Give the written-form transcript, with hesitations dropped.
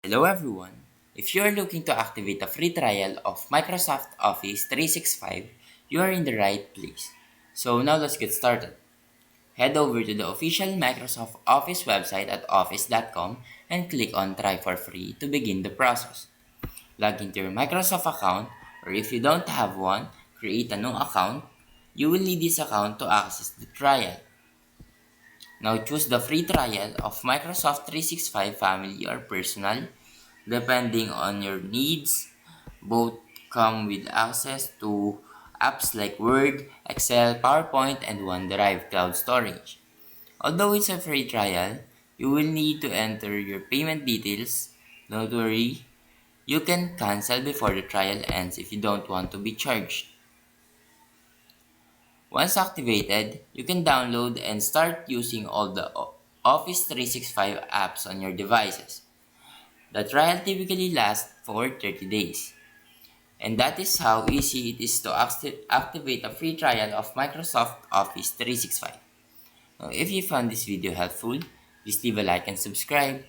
Hello everyone! If you are looking to activate a free trial of Microsoft Office 365, you are in the right place. So now let's get started. Head over to the official Microsoft Office website at office.com and click on Try for Free to begin the process. Log into your Microsoft account, or if you don't have one, create a new account. You will need this account to access the trial. Now choose the free trial of Microsoft 365 Family or Personal. Depending on your needs, both come with access to apps like Word, Excel, PowerPoint, and OneDrive cloud storage. Although it's a free trial, you will need to enter your payment details. Don't worry, you can cancel before the trial ends if you don't want to be charged. Once activated, you can download and start using all the Office 365 apps on your devices. The trial typically lasts for 30 days. And that is how easy it is to activate a free trial of Microsoft Office 365. Now, if you found this video helpful, please leave a like and subscribe.